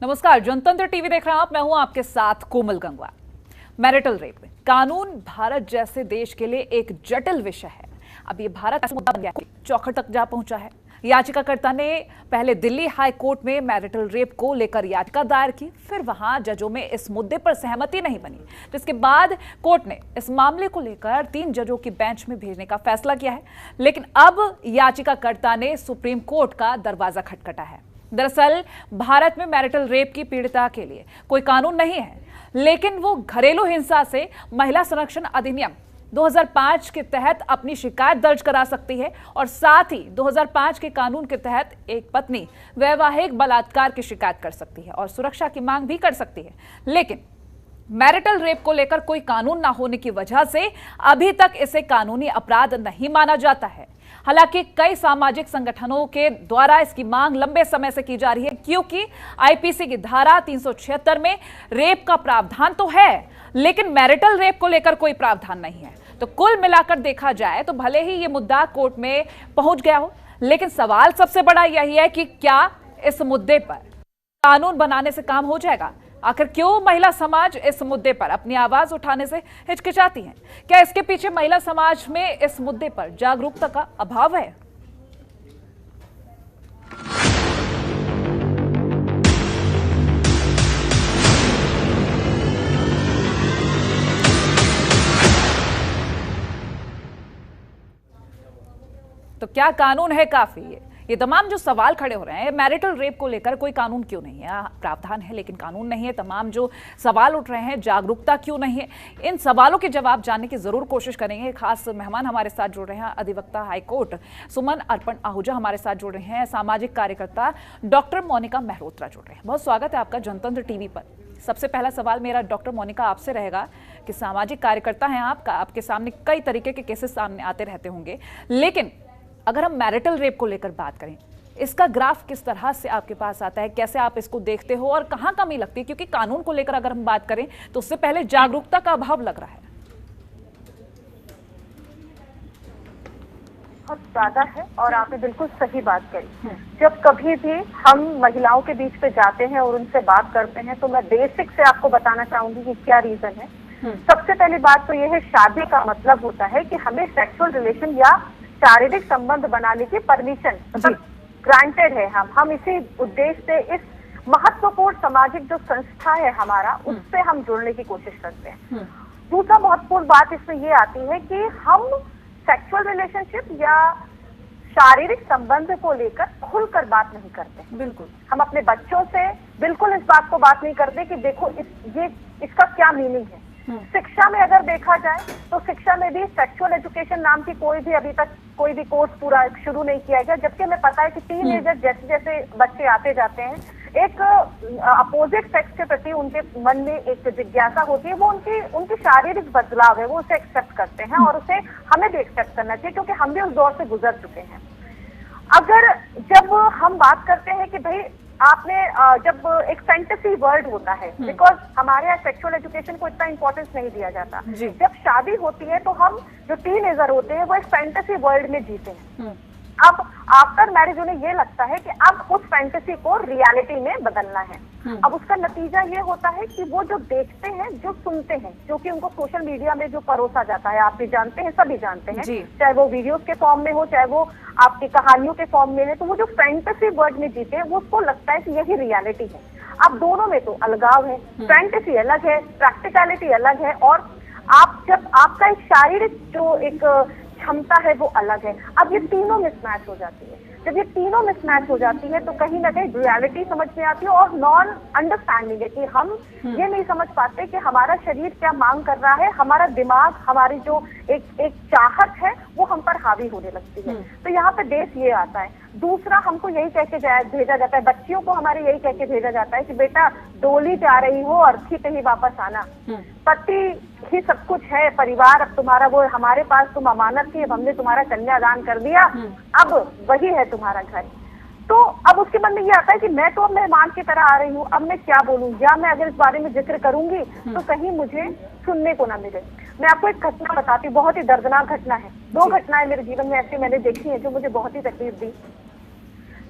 नमस्कार, जनतंत्र टीवी देख रहे हैं आप। मैं हूं आपके साथ कोमल गंगवा। मैरिटल रेप कानून भारत जैसे देश के लिए एक जटिल विषय है। अब ये भारत ऐसा मुद्दा बन गया है, चौखट तक जा पहुंचा है। याचिकाकर्ता ने पहले दिल्ली हाई कोर्ट में मैरिटल रेप को लेकर याचिका दायर की, फिर वहां जजों में इस मुद्दे पर सहमति नहीं बनी, जिसके बाद कोर्ट ने इस मामले को लेकर 3 जजों की बेंच में भेजने का फैसला किया है। लेकिन अब याचिकाकर्ता ने सुप्रीम कोर्ट का दरवाजा खटखटा है। दरअसल भारत में मैरिटल रेप की पीड़िता के लिए कोई कानून नहीं है, लेकिन वो घरेलू हिंसा से महिला संरक्षण अधिनियम 2005 के तहत अपनी शिकायत दर्ज करा सकती है और साथ ही 2005 के कानून के तहत एक पत्नी वैवाहिक बलात्कार की शिकायत कर सकती है और सुरक्षा की मांग भी कर सकती है। लेकिन मैरिटल रेप को लेकर कोई कानून ना होने की वजह से अभी तक इसे कानूनी अपराध नहीं माना जाता है। हालांकि कई सामाजिक संगठनों के द्वारा इसकी मांग लंबे समय से की जा रही है, क्योंकि आईपीसी की धारा 376 में रेप का प्रावधान तो है, लेकिन मैरिटल रेप को लेकर कोई प्रावधान नहीं है। तो कुल मिलाकर देखा जाए तो भले ही ये मुद्दा कोर्ट में पहुंच गया हो, लेकिन सवाल सबसे बड़ा यही है कि क्या इस मुद्दे पर कानून बनाने से काम हो जाएगा? आखिर क्यों महिला समाज इस मुद्दे पर अपनी आवाज उठाने से हिचकिचाती है? क्या इसके पीछे महिला समाज में इस मुद्दे पर जागरूकता का अभाव है? तो क्या कानून है काफी? ये तमाम जो सवाल खड़े हो रहे हैं, मैरिटल रेप को लेकर कोई कानून क्यों नहीं है? प्रावधान है लेकिन कानून नहीं है। तमाम जो सवाल उठ रहे हैं, जागरूकता क्यों नहीं है? इन सवालों के जवाब जानने की जरूर कोशिश करेंगे। खास मेहमान हमारे साथ जुड़ रहे हैं, अधिवक्ता हाईकोर्ट सुमन अर्पण आहूजा हमारे साथ जुड़ रहे हैं, सामाजिक कार्यकर्ता डॉक्टर मोनिका मेहरोत्रा जुड़ रहे हैं। बहुत स्वागत है आपका जनतंत्र टीवी पर। सबसे पहला सवाल मेरा डॉक्टर मोनिका आपसे रहेगा कि सामाजिक कार्यकर्ता हैं आप, आपके सामने कई तरीके के केसेस सामने आते रहते होंगे, लेकिन अगर हम मैरिटल रेप को लेकर बात करें, इसका ग्राफ किस तरह से आपके पास आता है? कैसे आप इसको देखते हो और कहां कमी लगती है? क्योंकि कानून को लेकर अगर हम बात करें तो उससे पहले जागरूकता का अभाव लग रहा है। बहुत ज्यादा है और आपने बिल्कुल सही बात करी। जब कभी भी हम महिलाओं के बीच पे जाते हैं और उनसे बात करते हैं तो मैं बेसिक से आपको बताना चाहूंगी कि क्या रीजन है। सबसे पहली बात तो यह है, शादी का मतलब होता है कि हमें सेक्सुअल रिलेशन या शारीरिक संबंध बनाने की परमिशन मतलब ग्रांटेड है। हम इसी उद्देश्य से इस महत्वपूर्ण सामाजिक जो संस्था है हमारा, उससे हम जुड़ने की कोशिश करते हैं। दूसरा महत्वपूर्ण बात इसमें ये आती है कि हम सेक्सुअल रिलेशनशिप या शारीरिक संबंध को लेकर खुलकर बात नहीं करते। बिल्कुल, हम अपने बच्चों से बिल्कुल इस बात को बात नहीं करते कि देखो इसका क्या मीनिंग है। शिक्षा में अगर देखा जाए तो शिक्षा में भी सेक्सुअल एजुकेशन नाम की कोई भी अभी तक कोई भी कोर्स पूरा शुरू नहीं किया गया, जबकि हमें पता है कि टीनेजर जैसे जैसे बच्चे आते जाते हैं, एक अपोजिट सेक्स के प्रति उनके मन में एक जिज्ञासा होती है। वो उनकी शारीरिक बदलाव है, वो उसे एक्सेप्ट करते हैं और उसे हमें भी एक्सेप्ट करना चाहिए, क्योंकि हम भी उस दौर से गुजर चुके हैं। अगर जब हम बात करते हैं कि भाई आपने जब एक फैंटेसी वर्ल्ड होता है, बिकॉज हमारे यहाँ सेक्सुअल एजुकेशन को इतना इंपॉर्टेंस नहीं दिया जाता। जब शादी होती है तो हम जो टीनेजर होते हैं वो एक फैंटेसी वर्ल्ड में जीते हैं। अब आफ्टर मैरिज उन्हें ये लगता है कि अब उस फैंटेसी को रियलिटी में बदलना है। अब उसका नतीजा ये होता है कि वो जो देखते हैं, जो सुनते हैं, जो कि उनको सोशल मीडिया में जो परोसा जाता है, आप भी जानते हैं, सभी जानते हैं, चाहे वो वीडियोस के फॉर्म में हो, चाहे वो आपकी कहानियों के फॉर्म में है, तो वो जो फैंटेसी वर्ल्ड में जीते हैं वो उसको लगता है कि यही रियलिटी है। अब दोनों में तो अलगाव है, फैंटेसी अलग है, प्रैक्टिकलिटी अलग है, और आप जब आपका एक शारीरिक जो एक क्षमता है वो अलग है। अब ये तीनों मिसमैच हो जाती है। जब ये तीनों मिसमैच हो जाती है तो कहीं ना कहीं रियलिटी समझ में आती है और नॉन अंडरस्टैंडिंग है कि हम ये नहीं समझ पाते कि हमारा शरीर क्या मांग कर रहा है, हमारा दिमाग, हमारी जो एक चाहत है वो हम पर हावी होने लगती है। तो यहाँ पे देश ये आता है। दूसरा, हमको यही कह के भेजा जाता है, बच्चियों को हमारे यही कह के भेजा जाता है कि बेटा डोली जा रही हो, अर्थी पे ही वापस आना, पति ही सब कुछ है, परिवार अब तुम्हारा वो, हमारे पास तुम अमानत थी, अब हमने तुम्हारा कन्यादान कर दिया, अब वही है तुम्हारा घर। तो अब उसके मन में ये आता है कि मैं तो अब मेहमान की तरह आ रही हूँ, अब मैं क्या बोलूँ, या मैं अगर इस बारे में जिक्र करूंगी तो कहीं मुझे सुनने को ना मिले। मैं आपको एक घटना बताती हूँ, बहुत ही दर्दनाक घटना है। 2 घटनाएं मेरे जीवन में ऐसी मैंने देखी है जो मुझे बहुत ही तकलीफ दी।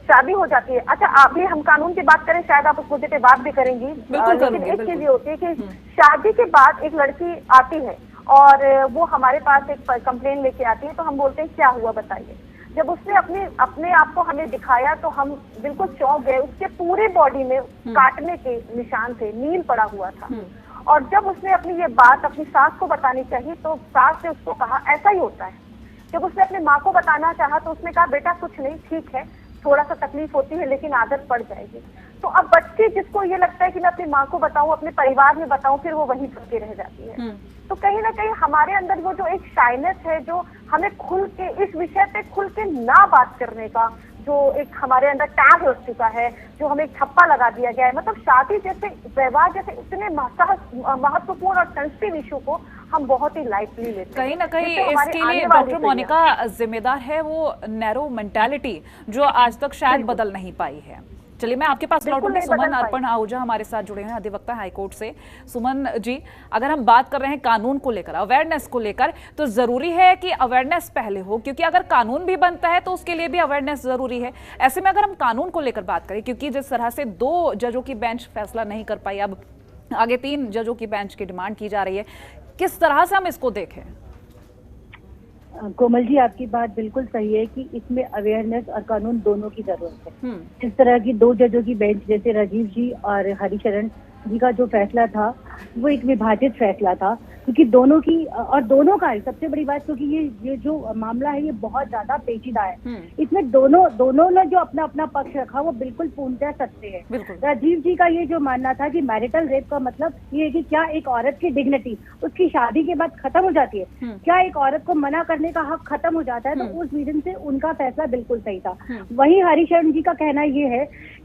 शादी हो जाती है। अच्छा, अभी हम कानून की बात करें, शायद आप उस मुद्दे पे बात भी करेंगी, लेकिन एक चीज ये होती है कि शादी के बाद एक लड़की आती है और वो हमारे पास एक कंप्लेन लेके आती है, तो हम बोलते हैं क्या हुआ बताइए। जब उसने अपने आप को हमें दिखाया तो हम बिल्कुल चौंक गए। उसके पूरे बॉडी में काटने के निशान थे, नील पड़ा हुआ था। और जब उसने अपनी ये बात अपनी सास को बतानी चाहिए तो सास ने उसको कहा ऐसा ही होता है। जब उसने अपनी माँ को बताना चाहा तो उसने कहा बेटा कुछ नहीं, ठीक है, थोड़ा सा तकलीफ होती है लेकिन आदत पड़ जाएगी। तो अब बच्ची जिसको ये लगता है कि मैं अपनी माँ को बताऊं, अपने परिवार में बताऊं, फिर वो वहीं फंस के रह जाती है। तो कहीं ना कहीं हमारे अंदर वो जो एक शाइनेस है, जो हमें खुल के इस विषय पे खुल के ना बात करने का जो एक हमारे अंदर टैग लग चुका है, जो हमें एक ठप्पा लगा दिया गया है, मतलब शादी जैसे विवाह जैसे इतने महत्वपूर्ण और सेंसिटिव इशू को हम बहुत ही लाइटली लेते हैं। कहीं ना कहीं इसके लिए डॉक्टर मोनिका जिम्मेदार है वो नैरो मेंटालिटी जो आज तक शायद बदल नहीं पाई है। चलिए मैं आपके पास लौटूंगी। सुमन अर्पण आहूजा हमारे साथ जुड़े हैं, अधिवक्ता हाईकोर्ट से। सुमन जी, अगर हम बात कर रहे हैं कानून को लेकर, अवेयरनेस को लेकर, तो जरूरी है कि अवेयरनेस पहले हो, क्योंकि अगर कानून भी बनता है तो उसके लिए भी अवेयरनेस जरूरी है। ऐसे में अगर हम कानून को लेकर बात करें, क्योंकि जिस तरह से 2 जजों की बेंच फैसला नहीं कर पाई, अब आगे 3 जजों की बेंच की डिमांड की जा रही है, किस तरह से हम इसको देखें? कोमल जी, आपकी बात बिल्कुल सही है कि इसमें अवेयरनेस और कानून दोनों की जरूरत है। इस तरह की 2 जजों की बेंच, जैसे राजीव जी और हरिशरण जी का जो फैसला था वो एक विभाजित फैसला था, क्योंकि दोनों की और दोनों का है सबसे बड़ी बात, क्योंकि ये जो मामला है ये बहुत ज्यादा पेचीदा है। इसमें दोनों ने जो अपना अपना पक्ष रखा वो बिल्कुल पूर्णतः सत्य है। राजीव जी का ये जो मानना था कि मैरिटल रेप का मतलब ये है कि क्या एक औरत की डिग्निटी उसकी शादी के बाद खत्म हो जाती है, क्या एक औरत को मना करने का हक खत्म हो जाता है, तो उस रीजन से उनका फैसला बिल्कुल सही था। वहीं हरिशरण जी का कहना ये है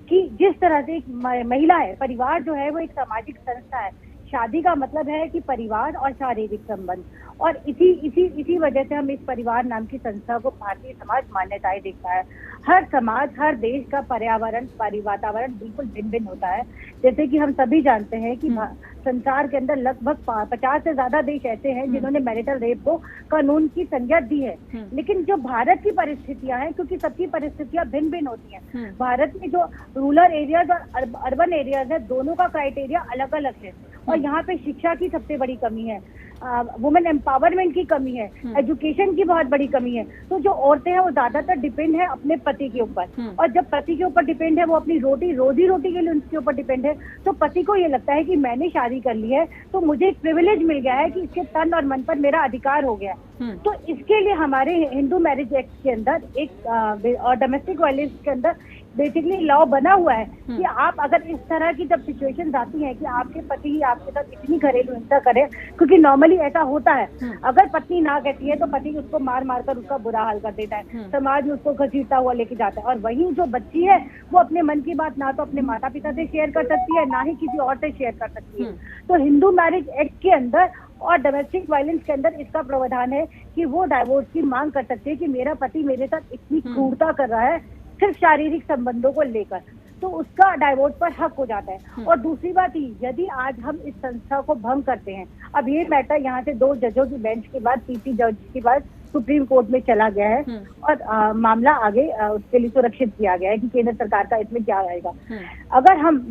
कि जिस तरह से एक महिला है, परिवार जो है वो एक सामाजिक संस्था है, शादी का मतलब है कि परिवार और शारीरिक संबंध, और इसी वजह से हम इस परिवार नाम की संस्था को भारतीय समाज मान्यताएं देता है। हर समाज, हर देश का पर्यावरण, वातावरण बिल्कुल भिन्न भिन्न होता है। जैसे कि हम सभी जानते हैं कि संसार के अंदर लगभग 50 से ज्यादा देश ऐसे हैं जिन्होंने मैरिटल रेप को कानून की संज्ञा दी है। लेकिन जो भारत की परिस्थितियां हैं, क्योंकि सबकी परिस्थितियां भिन्न भिन्न होती हैं, भारत में जो रूरल एरियाज और अर्बन एरियाज है, दोनों का क्राइटेरिया अलग अलग है। और यहाँ पे शिक्षा की सबसे बड़ी कमी है, वुमेन एम्पावरमेंट की कमी है, एजुकेशन की बहुत बड़ी कमी है। तो जो औरतें हैं वो ज्यादातर डिपेंड है अपने पति के ऊपर, और जब पति के ऊपर डिपेंड है, वो अपनी रोजी रोटी के लिए उनके ऊपर डिपेंड है, तो पति को ये लगता है कि मैंने शादी कर ली है तो मुझे एक प्रिविलेज मिल गया है कि इसके तन और मन पर मेरा अधिकार हो गया। तो इसके लिए हमारे हिंदू मैरिज एक्ट के अंदर एक और डोमेस्टिक वायलेंस के अंदर बेसिकली लॉ बना हुआ है कि आप अगर इस तरह की जब सिचुएशन आती है कि आपके पति ही आपके साथ इतनी घरेलू हिंसा करे, क्योंकि नॉर्मली ऐसा होता है, अगर पत्नी ना कहती है तो पति उसको मार मार कर उसका बुरा हाल कर देता है, समाज में उसको घसीटता हुआ लेके जाता है। और वहीं जो बच्ची है वो अपने मन की बात ना तो अपने माता पिता से शेयर कर सकती है, ना ही किसी और से शेयर कर सकती है। तो हिंदू मैरिज एक्ट के अंदर और डोमेस्टिक वायलेंस के अंदर इसका प्रावधान है कि वो डाइवोर्स की मांग कर सकते हैं कि मेरा पति मेरे साथ इतनी क्रूरता कर रहा है सिर्फ शारीरिक संबंधों को लेकर, तो उसका डाइवोर्स पर हक हो जाता है। और दूसरी बात ही, यदि आज हम इस संस्था को भंग करते हैं, अब ये मैटर यहाँ से 2 जजों की बेंच के बाद, तीसरी जज के बाद सुप्रीम कोर्ट में चला गया है और मामला आगे उसके लिए सुरक्षित किया गया है कि केंद्र सरकार का इसमें क्या रहेगा। अगर हम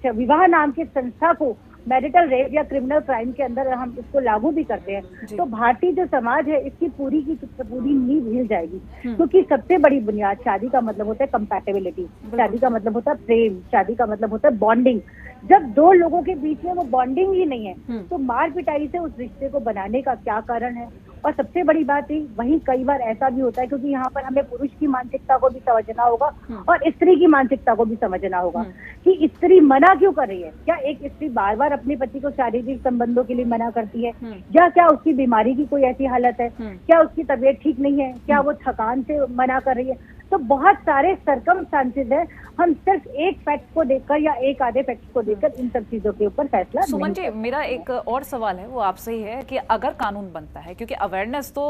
विवाह नाम की संस्था को मैरिटल रेप या क्रिमिनल क्राइम के अंदर हम इसको लागू भी करते हैं, तो भारतीय जो समाज है इसकी पूरी की पूरी नींव हिल जाएगी। क्योंकि सबसे बड़ी बुनियाद, शादी का मतलब होता है कंपैटिबिलिटी, शादी का मतलब होता है प्रेम, शादी का मतलब होता है बॉन्डिंग। जब 2 लोगों के बीच में वो बॉन्डिंग ही नहीं है तो मार पिटाई से उस रिश्ते को बनाने का क्या कारण है। और सबसे बड़ी बात है, वहीं कई बार ऐसा भी होता है, क्योंकि यहाँ पर हमें पुरुष की मानसिकता को भी समझना होगा और स्त्री की मानसिकता को भी समझना होगा कि स्त्री मना क्यों कर रही है। क्या एक स्त्री बार बार अपने पति को शारीरिक संबंधों के लिए मना करती है, या क्या उसकी बीमारी की कोई ऐसी हालत है, क्या उसकी तबीयत ठीक नहीं है, क्या वो थकान से मना कर रही है। तो बहुत सारे सर्कमस्टांसेस है, हम सिर्फ एक फैक्ट को देखकर या एक आधे फैक्ट को देखकर इन सब चीजों के ऊपर फैसला। सुमन जी, मेरा एक और सवाल है, वो आपसे ही है कि अगर कानून बनता है, क्योंकि अवेयरनेस तो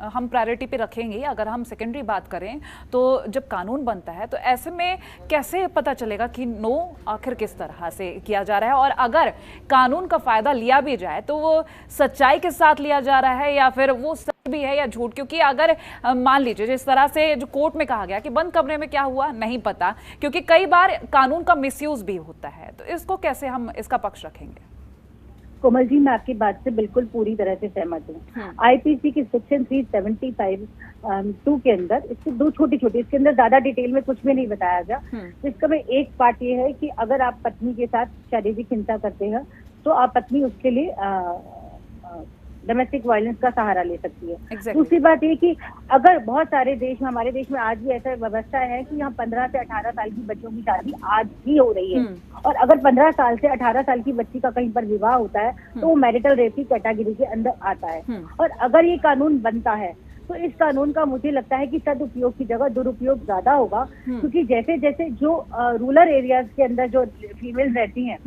हम प्रायोरिटी पे रखेंगे, अगर हम सेकेंडरी बात करें तो जब कानून बनता है तो ऐसे में कैसे पता चलेगा कि नो आखिर किस तरह से किया जा रहा है, और अगर कानून का फायदा लिया भी जाए तो वो सच्चाई के साथ लिया जा रहा है या फिर वो भी है या झूठ, क्योंकि अगर मान लीजिए जिस तरह से जो कोर्ट में कहा गया कि बंद कमरे में क्या हुआ नहीं पता, क्योंकि कई बार कानून का मिसयूज भी होता है, तो इसको कैसे हम इसका पक्ष रखेंगे? कोमल जी, मैं आपकी बात से बिल्कुल पूरी तरह से सहमत हूँ। आईपीसी की सेक्शन 375(2) के अंदर इसके दो छोटी छोटी, इसके अंदर ज्यादा डिटेल में कुछ भी नहीं बताया गया। इसका में एक पार्ट ये है कि अगर आप पत्नी के साथ शारीरिक हिंसा करते हैं तो आप पत्नी उसके लिए डोमेस्टिक वायलेंस का सहारा ले सकती है। दूसरी बात ये कि अगर बहुत सारे देश में, हमारे देश में आज भी ऐसा व्यवस्था है कि यहाँ 15 से 18 साल की बच्चों की शादी आज भी हो रही है, और अगर 15 साल से 18 साल की बच्ची का कहीं पर विवाह होता है तो वो मैरिटल रेप की कैटेगरी के अंदर आता है। और अगर ये कानून बनता है तो इस कानून का मुझे लगता है कि सदुपयोग की जगह दुरुपयोग ज्यादा होगा, क्योंकि जैसे जैसे जो रूरल एरियाज के अंदर जो फीमेल रहती हैं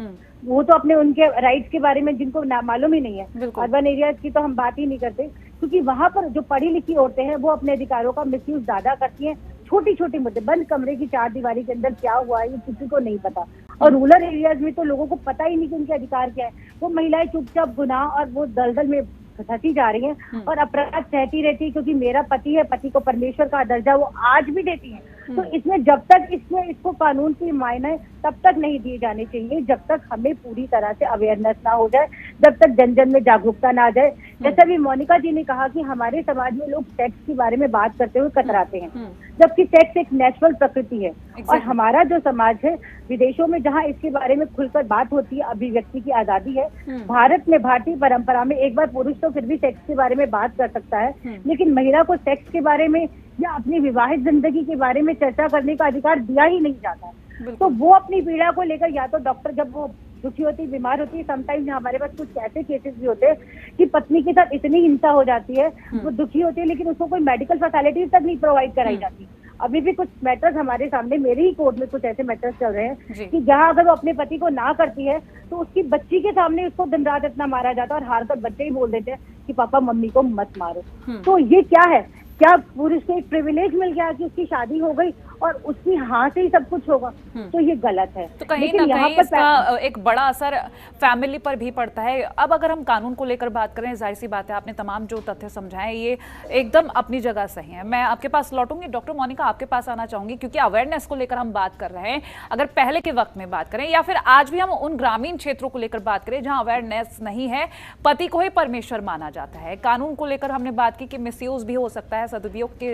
वो तो अपने उनके राइट्स के बारे में जिनको मालूम ही नहीं है। अर्बन एरियाज की तो हम बात ही नहीं करते, क्योंकि वहां पर जो पढ़ी लिखी औरतें हैं वो अपने अधिकारों का मिसयूज ज्यादा करती हैं। छोटी छोटी मुद्दे, बंद कमरे की 4 दीवारी के अंदर क्या हुआ है ये किसी को नहीं पता, और रूरल एरियाज में तो लोगों को पता ही नहीं कि उनके अधिकार क्या है। वो महिलाएं चुपचाप गुनाह और वो दलदल में फंसी जा रही हैं और अपराध सहती रहती है, क्योंकि मेरा पति है, पति को परमेश्वर का दर्जा वो आज भी देती है। तो इसमें जब तक इसको कानून की मायने तब तक नहीं दिए जाने चाहिए जब तक हमें पूरी तरह से अवेयरनेस ना हो जाए, जब तक जन जन में जागरूकता ना आ जाए। जैसा भी मोनिका जी ने कहा कि हमारे समाज में लोग सेक्स के बारे में बात करते हुए कतराते हैं, जबकि सेक्स एक नेचुरल प्रकृति है। और हमारा जो समाज है, विदेशों में जहाँ इसके बारे में खुलकर बात होती है, अभिव्यक्ति की आजादी है। भारत में, भारतीय परंपरा में एक बार पुरुष तो फिर भी सेक्स के बारे में बात कर सकता है, लेकिन महिला को सेक्स के बारे में या अपनी विवाहित जिंदगी के बारे में चर्चा करने का अधिकार दिया ही नहीं जाता है। तो वो अपनी पीड़ा को लेकर, या तो डॉक्टर जब वो दुखी होती, बीमार होती है, समटाइम्स हमारे पास कुछ ऐसे केसेस भी होते हैं कि पत्नी के साथ इतनी हिंसा हो जाती है, वो दुखी होती है लेकिन उसको कोई मेडिकल फैसिलिटीज तक नहीं प्रोवाइड कराई जाती। अभी भी कुछ मैटर्स हमारे सामने, मेरे ही कोर्ट में कुछ ऐसे मैटर्स चल रहे हैं कि जहाँ अगर वो अपने पति को ना करती है तो उसकी बच्ची के सामने उसको दिन रात इतना मारा जाता है, और हार कर बच्चे ही बोल देते हैं कि पापा मम्मी को मत मारो। तो ये क्या है? क्या पुरुष को एक प्रिविलेज मिल गया कि उसकी शादी हो गई और उसकी हाँ से ही सब कुछ होगा? तो ये गलत है। तो कहीं ना कहीं इसका एक बड़ा असर फैमिली पर भी पड़ता है। अब अगर हम कानून को लेकर बात करें, जाहिर सी बात है आपने तमाम जो तथ्य समझाए ये एकदम अपनी जगह सही है। मैं आपके पास लौटूंगी, डॉक्टर मोनिका आपके पास आना चाहूंगी, क्योंकि अवेयरनेस को लेकर हम बात कर रहे हैं। अगर पहले के वक्त में बात करें या फिर आज भी हम उन ग्रामीण क्षेत्रों को लेकर बात करें जहां अवेयरनेस नहीं है, पति को ही परमेश्वर माना जाता है। कानून को लेकर हमने बात की कि मिसयूज भी हो सकता है, सदुपयोग की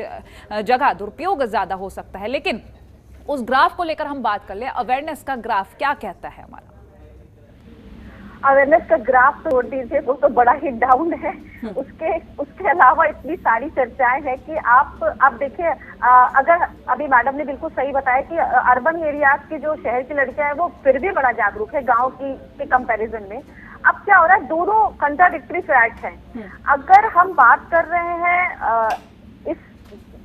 जगह दुरुपयोग ज्यादा हो सकता है, लेकिन उस ग्राफ को लेकर हम बात कर ले, अवेयरनेस का ग्राफ क्या कहता है हमारा? अवेयरनेस का ग्राफ तो छोड़ दीजिए, वो तो बड़ा ही डाउन है। उसके अलावा इतनी सारी चर्चाएं हैं कि आप देखिए, अगर अभी मैडम ने बिल्कुल सही बताया कि अर्बन एरियाज की जो शहर की लड़कियां हैं वो फिर भी बड़ा जागरूक है गांव की के कंपैरिजन में। अब क्या हो रहा है, दोनों कंट्राडिक्टरी फैक्ट्स हैं। अगर हम बात कर रहे हैं इस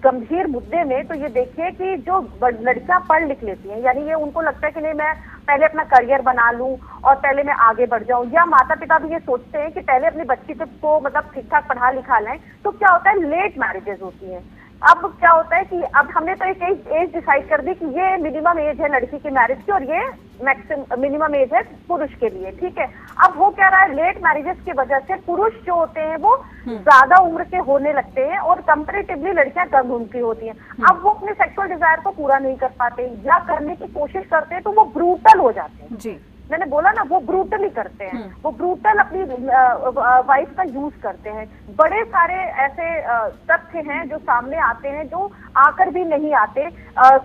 गंभीर मुद्दे में, तो ये देखिए कि जो लड़कियां पढ़ लिख लेती हैं, यानी ये उनको लगता है कि नहीं, मैं पहले अपना करियर बना लूं और पहले मैं आगे बढ़ जाऊं, या माता पिता भी ये सोचते हैं कि पहले अपनी बच्ची को मतलब ठीक ठाक पढ़ा लिखा लें, तो क्या होता है, लेट मैरिजेस होती हैं। अब क्या होता है कि अब हमने तो एक एज डिसाइड कर दी कि ये मिनिमम एज है लड़की की मैरिज की और ये मैक्सिमम मिनिमम एज है पुरुष के लिए, ठीक है। अब हो क्या रहा है, लेट मैरिजेस की वजह से पुरुष जो होते हैं वो ज्यादा उम्र के होने लगते हैं और कंपैरेटिवली लड़कियां कम उम्र की होती हैं। अब वो अपने सेक्सुअल डिजायर को पूरा नहीं कर पाते, या करने की कोशिश करते हैं तो वो ब्रूटल हो जाते हैं। जी, मैंने बोला ना, वो ब्रूटली करते हैं, वो ब्रूटल अपनी वाइफ का यूज करते हैं। बड़े सारे ऐसे तथ्य हैं जो सामने आते हैं, जो आकर भी नहीं आते।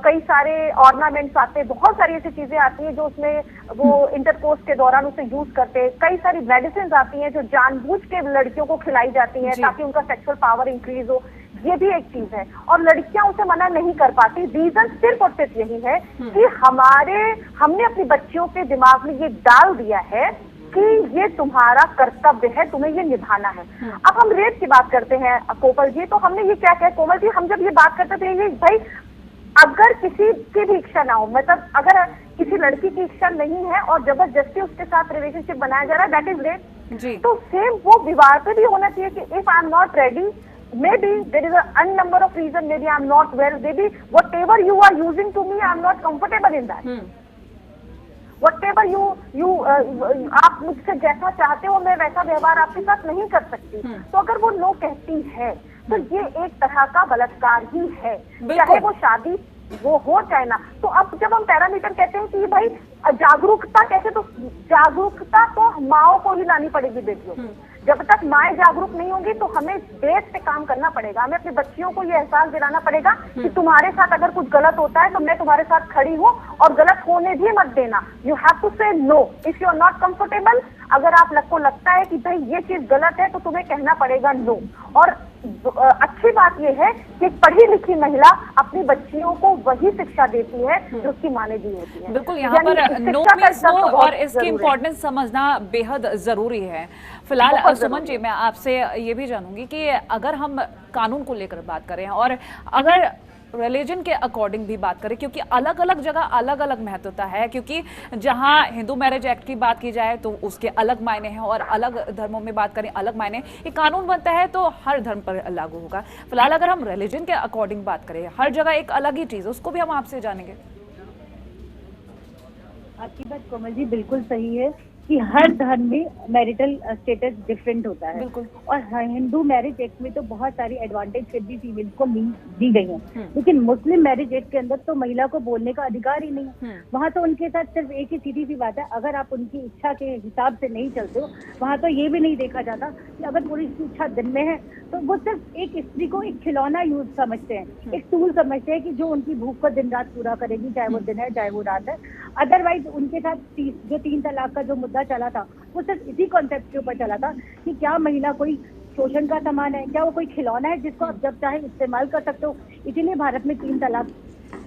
कई सारे ऑर्नामेंट्स आते हैं, बहुत सारी ऐसी चीजें आती हैं जो उसमें वो इंटरकोर्स के दौरान उसे यूज करते हैं। कई सारी मेडिसिन आती हैं जो जानबूझ के लड़कियों को खिलाई जाती हैं ताकि उनका सेक्सुअल पावर इंक्रीज हो। ये भी एक चीज है, और लड़कियां उसे मना नहीं कर पाती। रीजन सिर्फ और सिर्फ यही है कि हमने अपनी बच्चियों के दिमाग में ये डाल दिया है कि ये तुम्हारा कर्तव्य है, तुम्हें ये निभाना है। अब हम रेप की बात करते हैं कोमल जी, तो हमने ये क्या कहा कोमल जी, हम जब ये बात करते थे, ये भाई अगर किसी की भी इच्छा ना हो, मतलब अगर किसी लड़की की इच्छा नहीं है और जबरदस्ती उसके साथ रिलेशनशिप बनाया जा रहा है, दैट इज रेप। तो सेम वो विवाह पे भी होना चाहिए कि if I am not ready, maybe there is a number of reasons, maybe I'm not well, maybe whatever you are using to me, I'm not comfortable in that. Whatever आप मुझसे जैसा चाहते हो मैं वैसा व्यवहार आपके साथ नहीं कर सकती। तो अगर वो नो कहती है तो ये एक तरह का बलात्कार ही है, चाहे वो शादी वो हो चाहे ना। तो अब जब हम पैरामीटर कहते हैं कि भाई जागरूकता कैसे, तो जागरूकता तो माओ को ही लानी पड़ेगी बेटियों को। जब तक माएँ जागरूक नहीं होंगी तो हमें बेस पे काम करना पड़ेगा। हमें अपने बच्चियों को ये एहसास दिलाना पड़ेगा कि तुम्हारे साथ अगर कुछ गलत होता है तो मैं तुम्हारे साथ खड़ी हूँ और गलत होने भी मत देना। You have to say no if you are not comfortable. अगर आप को लगता है कि भाई ये चीज गलत है तो तुम्हें कहना पड़ेगा नो। और अच्छी बात यह है कि पढ़ी लिखी महिला अपनी बच्चियों को वही शिक्षा देती है जो उसकी माँ ने दी होती है। बिल्कुल, यहाँ पर नो मीन्स नो और इसकी इम्पोर्टेंस समझना बेहद जरूरी है। फिलहाल सुमन जी, मैं आपसे ये भी जानूंगी कि अगर हम कानून को लेकर बात करें और अगर रिलीजन के अकॉर्डिंग भी बात करें, क्योंकि अलग अलग जगह अलग अलग महत्वता है, क्योंकि जहां हिंदू मैरिज एक्ट की बात की जाए तो उसके अलग मायने हैं और अलग धर्मों में बात करें अलग मायने। ये कानून बनता है तो हर धर्म पर लागू होगा। फिलहाल अगर हम रिलीजन के अकॉर्डिंग बात करें, हर जगह एक अलग ही चीज, उसको भी हम आपसे जानेंगे। आपकी बात कोमल जी बिल्कुल सही है कि हर धर्म में मैरिटल स्टेटस डिफरेंट होता है। और हिंदू मैरिज एक्ट में तो बहुत सारी एडवांटेज फिर भी फीमेल को दी गई हैं, लेकिन मुस्लिम मैरिज एक्ट के अंदर तो महिला को बोलने का अधिकार ही नहीं है। वहाँ तो उनके साथ सिर्फ एक ही सीधी सी बात है, अगर आप उनकी इच्छा के हिसाब से नहीं चलते हो, वहाँ तो ये भी नहीं देखा जाता कि अगर पुरुष की इच्छा दिन में है तो वो सिर्फ एक स्त्री को एक खिलौना यूज समझते हैं, एक टूल समझते हैं कि जो उनकी भूख को दिन रात पूरा करेगी, चाहे वो दिन है चाहे वो रात है। अदरवाइज उनके साथ जो 3 तलाक का जो मुद्दा चला था वो सिर्फ इसी कॉन्सेप्ट के ऊपर चला था कि क्या महिला कोई शोषण का सामान है, क्या वो कोई खिलौना है जिसको आप जब चाहे इस्तेमाल कर सकते हो। इसीलिए भारत में 3 तलाक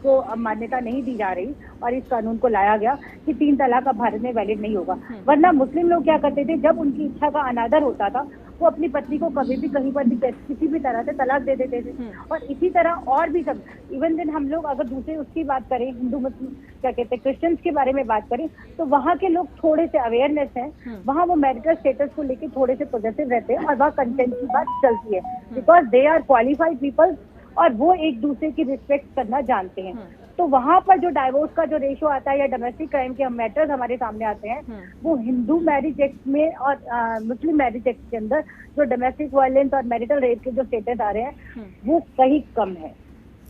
को अब मान्यता नहीं दी जा रही और इस कानून को लाया गया कि 3 तलाक अब भारत में वैलिड नहीं होगा। वरना मुस्लिम लोग क्या करते थे, जब उनकी इच्छा का अनादर होता था वो अपनी पत्नी को कभी भी कहीं पर भी किसी भी तरह से तलाक दे देते थे। और इसी तरह और भी सब, इवन दिन हम लोग अगर दूसरे उसकी बात करें, हिंदू मुस्लिम क्या कहते हैं क्रिश्चियंस के बारे में बात करें, तो वहाँ के लोग थोड़े से अवेयरनेस है, वहाँ वो मैरिटल स्टेटस को लेकर थोड़े से पॉजिटिव रहते हैं और वहाँ कंसेंट की बात चलती है, because they are qualified people और वो एक दूसरे की रिस्पेक्ट करना जानते हैं। तो वहाँ पर जो डाइवोर्स का जो रेशो आता है या डोमेस्टिक क्राइम के मैटर्स हमारे सामने आते हैं, वो हिंदू मैरिज एक्ट में और मुस्लिम मैरिज एक्ट के अंदर जो डोमेस्टिक वायलेंस और मैरिटल रेप के जो स्टेटस आ रहे हैं वो कहीं कम है।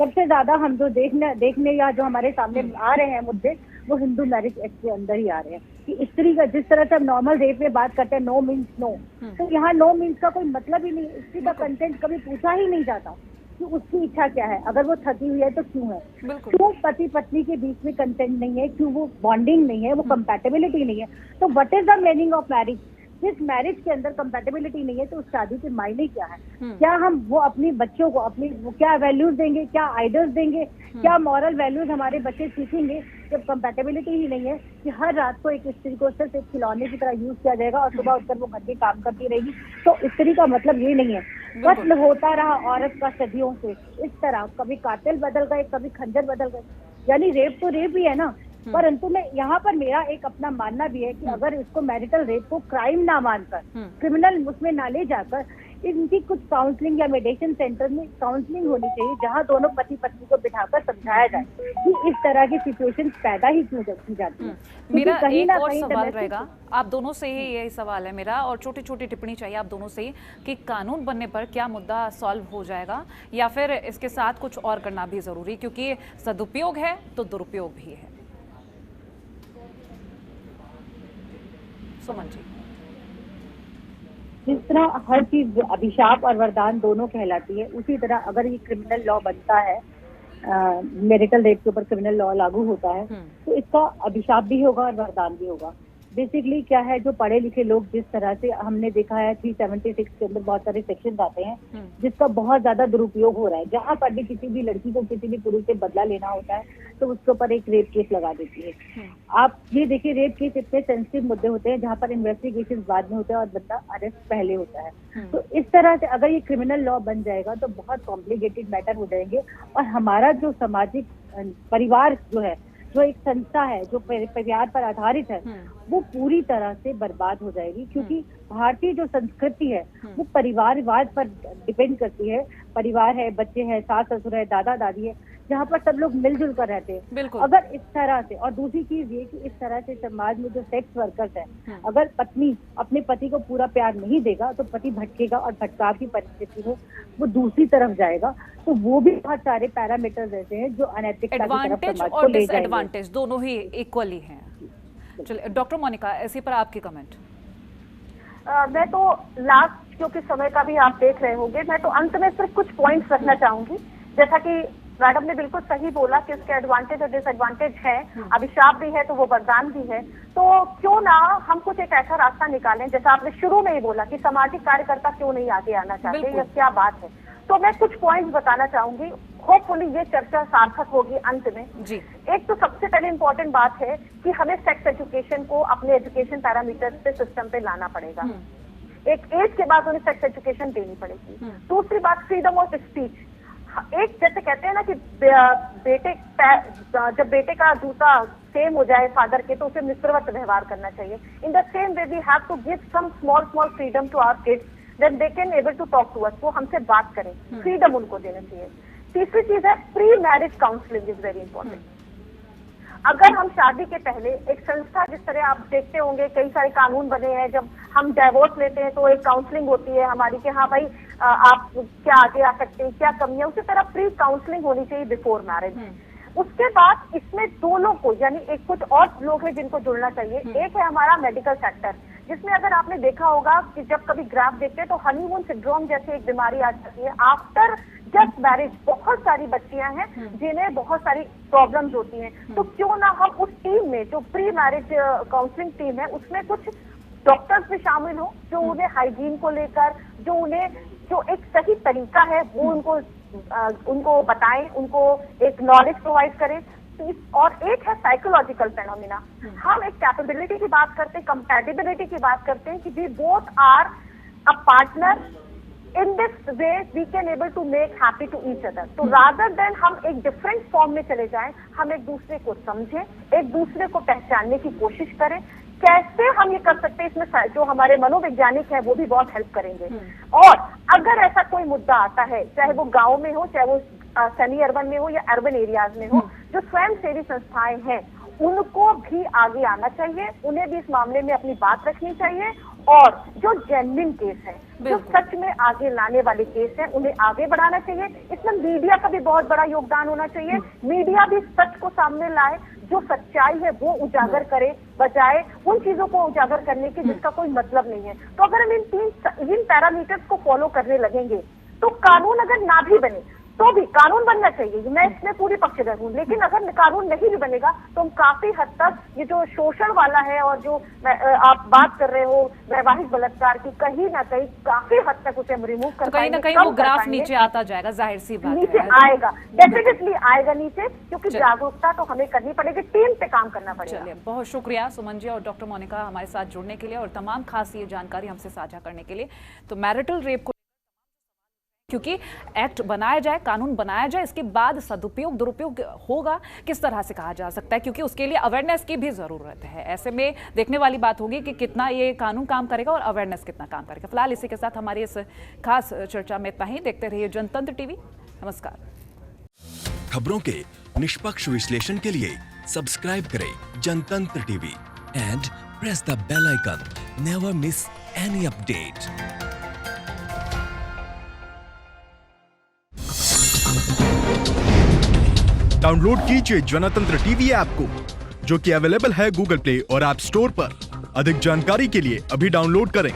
सबसे ज्यादा हम जो देखने या जो हमारे सामने आ रहे हैं मुद्दे, वो हिंदू मैरिज एक्ट के अंदर ही आ रहे हैं कि स्त्री का जिस तरह से हम नॉर्मल रेप में बात करते हैं नो मीन्स नो, तो यहाँ नो मीन्स का कोई मतलब ही नहीं, स्त्री का कंसेंट कभी पूछा ही नहीं जाता कि उसकी इच्छा क्या है, अगर वो थकी हुई है तो क्यों है, क्यों पति पत्नी के बीच में कंसेंट नहीं है, क्यों वो बॉन्डिंग नहीं है, वो कंपैटिबिलिटी नहीं है। तो what is the meaning of marriage? जिस मैरिज के अंदर कंपैटिबिलिटी नहीं है तो उस शादी के मायने क्या है? क्या हम वो अपनी बच्चों को वो क्या वैल्यूज देंगे, क्या आइडल्स देंगे, क्या मॉरल वैल्यूज हमारे बच्चे सीखेंगे जब कंपैटिबिलिटी ही नहीं है कि हर रात को एक स्त्री को सिर्फ एक खिलौने की तरह यूज किया जाएगा और सुबह उठकर वो घर के काम करती रहेगी। तो स्त्री का मतलब ये नहीं है। कत्ल होता रहा औरत का सदियों से, इस तरह कभी कातिल बदल गए, कभी खंजर बदल गए, यानी रेप तो रेप ही है ना। परंतु मैं यहाँ पर मेरा एक अपना मानना भी है कि अगर इसको मैरिटल रेप को क्राइम ना मानकर, क्रिमिनल उसमें ना ले जाकर, इनकी कुछ काउंसलिंग या मेडिटेशन सेंटर में काउंसलिंग होनी चाहिए जहाँ दोनों पति पत्नी को बिठाकर समझाया जाए कि इस तरह की सिचुएशन पैदा ही क्यों की जाती है। मेरा एक और सवाल रहेगा, आप दोनों से ही यही सवाल है मेरा, और छोटी छोटी टिप्पणी चाहिए आप दोनों से ही कि कानून बनने पर क्या मुद्दा सॉल्व हो जाएगा या फिर इसके साथ कुछ और करना भी जरूरी, क्योंकि सदुपयोग है तो दुरुपयोग भी है। सुमन जी, जिस तरह हर चीज अभिशाप और वरदान दोनों कहलाती है, उसी तरह अगर ये क्रिमिनल लॉ बनता है, मैरिटल रेप के ऊपर क्रिमिनल लॉ लागू होता है, तो इसका अभिशाप भी होगा और वरदान भी होगा। बेसिकली क्या है, जो पढ़े लिखे लोग, जिस तरह से हमने देखा है 376 के अंदर बहुत सारे सेक्शन आते हैं जिसका बहुत ज्यादा दुरुपयोग हो रहा है। जहाँ पर भी किसी भी लड़की को किसी भी पुरुष से बदला लेना होता है तो उसके ऊपर एक रेप केस लगा देती है। आप ये देखिए, रेप केस इतने सेंसिटिव मुद्दे होते हैं जहाँ पर इन्वेस्टिगेशन बाद में होता है और बंदा अरेस्ट पहले होता है। तो इस तरह से अगर ये क्रिमिनल लॉ बन जाएगा तो बहुत कॉम्प्लिकेटेड मैटर हो जाएंगे और हमारा जो सामाजिक परिवार जो है, जो एक संस्था है जो परिवार पर आधारित है, वो पूरी तरह से बर्बाद हो जाएगी। क्योंकि भारतीय जो संस्कृति है वो परिवारवाद पर डिपेंड करती है। परिवार है, बच्चे हैं, सास ससुर है, दादा दादी है। जहाँ पर सब लोग मिलजुल कर रहते हैं। बिल्कुल। अगर इस तरह से, और दूसरी चीज ये कि इस तरह से समाज में जो सेक्स वर्कर्स हैं, अगर पत्नी अपने पति को पूरा प्यार नहीं देगा तो पति भटकेगा और भटकाव की परिस्थिति में वो दूसरी तरफ जाएगा। तो वो भी बहुत सारे पैरामीटर्स ऐसे हैं जो अनैतिकता की तरफ एडवांटेज समाज को और ले जाएंगे। डिसएडवांटेज दोनों ही इक्वली हैं। चलिए डॉक्टर मोनिका, इसी पर आपके कमेंट। मैं तो लास्ट, क्योंकि समय का भी आप देख रहे होंगे, मैं तो अंत में सिर्फ कुछ पॉइंट्स रखना चाहूंगी। जैसा कि मैडम ने बिल्कुल सही बोला कि इसके एडवांटेज और डिसएडवांटेज है, अभिशाप भी है तो वो वरदान भी है। तो क्यों ना हम कुछ एक ऐसा रास्ता निकालें, जैसा आपने शुरू में ही बोला कि सामाजिक कार्यकर्ता क्यों नहीं आगे आना चाहते, या क्या बात है। तो मैं कुछ पॉइंट्स बताना चाहूंगी, होपफुली ये चर्चा सार्थक होगी अंत में जी। एक तो सबसे पहले इंपॉर्टेंट बात है कि हमें सेक्स एजुकेशन को अपने एजुकेशन पैरामीटर्स पे, सिस्टम पे लाना पड़ेगा। एक एज के बाद उन्हें सेक्स एजुकेशन देनी पड़ेगी। दूसरी बात, फ्रीडम ऑफ स्पीच। एक जैसे कहते हैं ना कि जब बेटे का जूता सेम हो जाए फादर के, तो उसे मित्रवत व्यवहार करना चाहिए। In the same way we have to give some small freedom to our kids, then they can able to talk to us. वो हमसे बात करें, फ्रीडम उनको देना चाहिए। तीसरी चीज है, pre marriage counselling is very important. अगर हम शादी के पहले एक संस्था, जिस तरह आप देखते होंगे कई सारे कानून बने हैं, जब हम डाइवोर्स लेते हैं तो एक काउंसलिंग होती है हमारी कि हाँ भाई आप क्या आगे आ सकते हैं, क्या कमी है, उसी तरह प्री काउंसलिंग होनी चाहिए बिफोर मैरिज। उसके बाद इसमें दोनों को, यानी एक कुछ और लोग हैं जिनको जुड़ना चाहिए। एक है हमारा मेडिकल सेक्टर, जिसमें अगर आपने देखा होगा कि जब कभी ग्राफ देखते हैं तो हनीमून सिंड्रोम जैसी एक बीमारी आ जाती है आफ्टर जस्ट मैरिज। बहुत सारी बच्चियां हैं जिन्हें बहुत सारी प्रॉब्लम्स होती हैं। तो क्यों ना हम उस टीम में, जो प्री मैरिज काउंसलिंग टीम है, उसमें कुछ डॉक्टर्स भी शामिल हो, जो उन्हें हाइजीन को लेकर, जो एक सही तरीका है वो उनको बताएं, उनको एक नॉलेज प्रोवाइड करें। और एक है साइकोलॉजिकल फेनोमिना। हम एक कैपेबिलिटी की बात करते हैं, कंपैटिबिलिटी की बात करते हैं कि we both are a partner, in this way we can able to make happy to each other. तो रादर देन हम एक डिफरेंट फॉर्म में चले जाएं, हम एक दूसरे को समझें, एक दूसरे को पहचानने की कोशिश करें। कैसे हम ये कर सकते हैं, इसमें जो हमारे मनोवैज्ञानिक हैं वो भी बहुत हेल्प करेंगे। और अगर ऐसा कोई मुद्दा आता है, चाहे वो गांव में हो, चाहे वो सेमी अर्बन में हो या अर्बन एरियाज में हो, जो स्वयं सेवी संस्थाएं हैं उनको भी आगे आना चाहिए, उन्हें भी इस मामले में अपनी बात रखनी चाहिए। और जो जेन्युइन केस है, जो सच में आगे लाने वाले केस हैं, उन्हें आगे बढ़ाना चाहिए। इसमें मीडिया का भी बहुत बड़ा योगदान होना चाहिए। मीडिया भी सच को सामने लाए, जो सच्चाई है वो उजागर करे, बजाय उन चीजों को उजागर करने की जिसका कोई मतलब नहीं है। तो अगर हम इन पैरामीटर्स को फॉलो करने लगेंगे तो कानून अगर ना भी बने तो भी कानून बनना चाहिए, मैं इसमें पूरी पक्षधर हूँ। लेकिन अगर कानून नहीं भी बनेगा तो हम काफी हद तक ये जो शोषण वाला है और जो आप बात कर रहे हो वैवाहिक बलात्कार की, कहीं ना कहीं काफी हद तक उसे हम रिमूव कर पाएंगे। कहीं ना कहीं वो ग्राफ नीचे आता जाएगा, जाहिर सी बात है। नीचे आएगा, डेफिनेटली आएगा नीचे, क्योंकि जागरूकता तो हमें करनी पड़ेगी, टीम पे काम करना पड़ेगा। चलिए, बहुत शुक्रिया सुमन जी और डॉक्टर मोनिका हमारे साथ जुड़ने के लिए और तमाम खास ये जानकारी हमसे साझा करने के लिए। तो मैरिटल रेप को, क्योंकि एक्ट बनाया जाए, कानून बनाया जाए, इसके बाद सदुपयोग दुरुपयोग होगा किस तरह से कहा जा सकता है, क्योंकि उसके लिए अवेयरनेस की भी ज़रूरत है। ऐसे में देखने वाली बात होगी कि कितना ये कानून काम करेगा और अवेयरनेस कितना काम करेगा। फिलहाल इसी के साथ हमारी इस खास चर्चा में इतना ही। देखते रहिए जनतंत्र टीवी। नमस्कार। खबरों के निष्पक्ष विश्लेषण के लिए सब्सक्राइब करें Jantantra TV and press the bell icon. Never miss any update. Download कीजिए जनतंत्र टीवी ऐप को, जो कि अवेलेबल है गूगल प्ले और ऐप स्टोर पर। अधिक जानकारी के लिए अभी डाउनलोड करें।